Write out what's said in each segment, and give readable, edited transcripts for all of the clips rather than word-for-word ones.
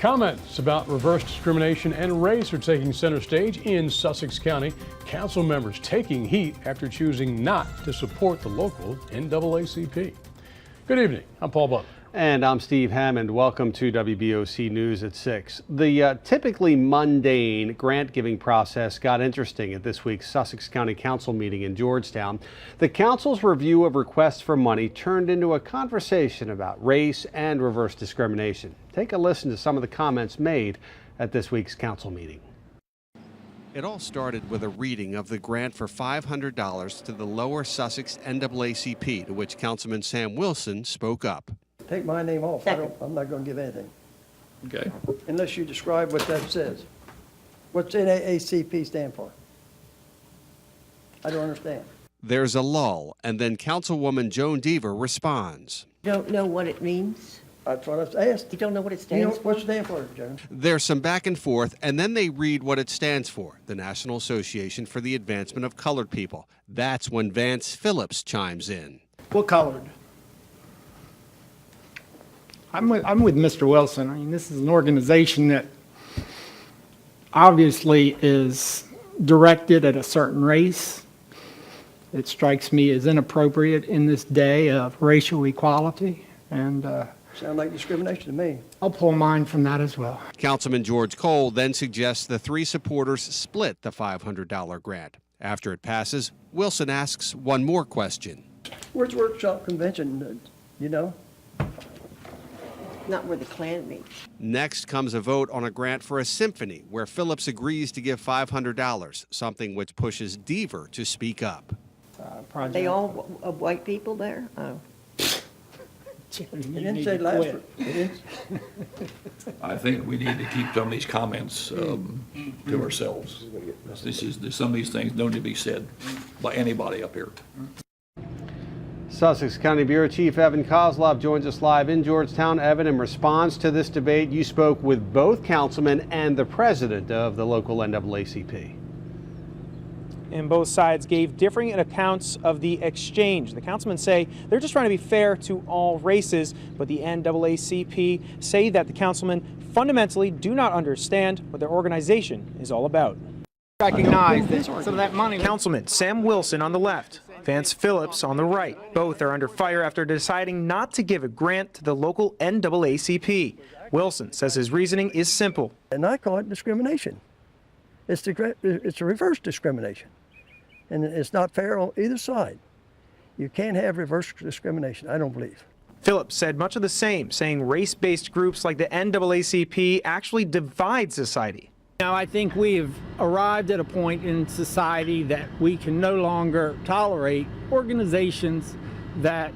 Comments about reverse discrimination and race are taking center stage in Sussex County. Council members taking heat after choosing not to support the local NAACP. Good evening. I'm Paul Butler. And I'm Steve Hammond. Welcome to WBOC News at 6. The typically mundane grant-giving process got interesting at this week's Sussex County Council meeting in Georgetown. The council's review of requests for money turned into a conversation about race and reverse discrimination. Take a listen to some of the comments made at this week's council meeting. It all started with a reading of the grant for $500 to the Lower Sussex NAACP, to which Councilman Sam Wilson spoke up. Take my name off. I'm not going to give anything. Okay. Unless you describe what that says. What's NAACP stand for? I don't understand. There's a lull, and then Councilwoman Joan Deaver responds. You don't know what it means? That's what I've asked. You don't know what it stands for? What's it stand for, Joan? There's some back and forth, and then they read what it stands for, the National Association for the Advancement of Colored People. That's when Vance Phillips chimes in. What colored? I'm with Mr. Wilson. I mean, this is an organization that obviously is directed at a certain race. It strikes me as inappropriate in this day of racial equality, and Sound like discrimination to me. I'll pull mine from that as well. Councilman George Cole then suggests the three supporters split the $500 grant. After it passes, Wilson asks one more question. Where's workshop convention, you know? Not where the Klan meets. Next comes a vote on a grant for a symphony, where Phillips agrees to give $500, something which pushes Deaver to speak up. Are they all white people there? Oh. It didn't say last. I think we need to keep some of these comments to ourselves. Some of these things don't need to be said by anybody up here. Sussex County Bureau Chief Evan Koslof joins us live in Georgetown. Evan, in response to this debate, you spoke with both councilmen and the president of the local NAACP. And both sides gave differing accounts of the exchange. The councilmen say they're just trying to be fair to all races, but the NAACP say that the councilmen fundamentally do not understand what their organization is all about. Recognize that some of that money. Councilman Sam Wilson on the left, Vance Phillips on the right. Both are under fire after deciding not to give a grant to the local NAACP. Wilson says his reasoning is simple. And I call it discrimination. It's a reverse discrimination. And it's not fair on either side. You can't have reverse discrimination, I don't believe. Phillips said much of the same, saying race-based groups like the NAACP actually divide society. Now, I think we have arrived at a point in society that we can no longer tolerate organizations that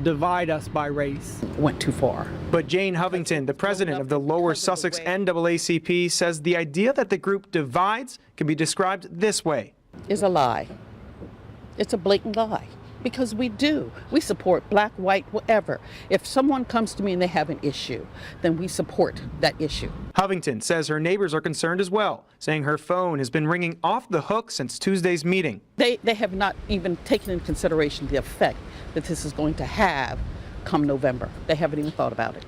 divide us by race. Went too far. But Jane Hovington, the president of the Lower Sussex NAACP, says the idea that the group divides can be described this way. Is a lie. It's a blatant lie. Because we do. We support black, white, whatever. If someone comes to me and they have an issue, then we support that issue. Hovington says her neighbors are concerned as well, saying her phone has been ringing off the hook since Tuesday's meeting. They have not even taken into consideration the effect that this is going to have come November. They haven't even thought about it.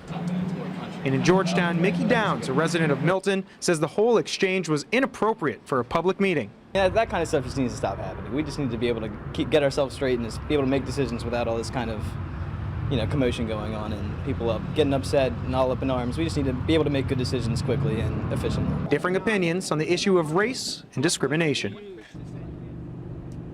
And in Georgetown, Mickey Downs, a resident of Milton, says the whole exchange was inappropriate for a public meeting. Yeah, that kind of stuff just needs to stop happening. We just need to be able to get ourselves straight and just be able to make decisions without all this kind of, commotion going on and people getting upset and all up in arms. We just need to be able to make good decisions quickly and efficiently. Differing opinions on the issue of race and discrimination.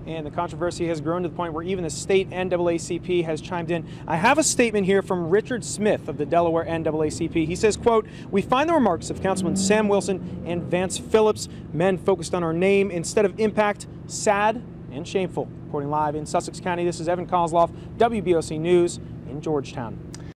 And the controversy has grown to the point where even the state NAACP has chimed in. I have a statement here from Richard Smith of the Delaware NAACP. He says, quote, "We find the remarks of Councilman Sam Wilson and Vance Phillips, men focused on our name instead of impact, sad and shameful." Reporting live in Sussex County, this is Evan Koslof, WBOC News in Georgetown.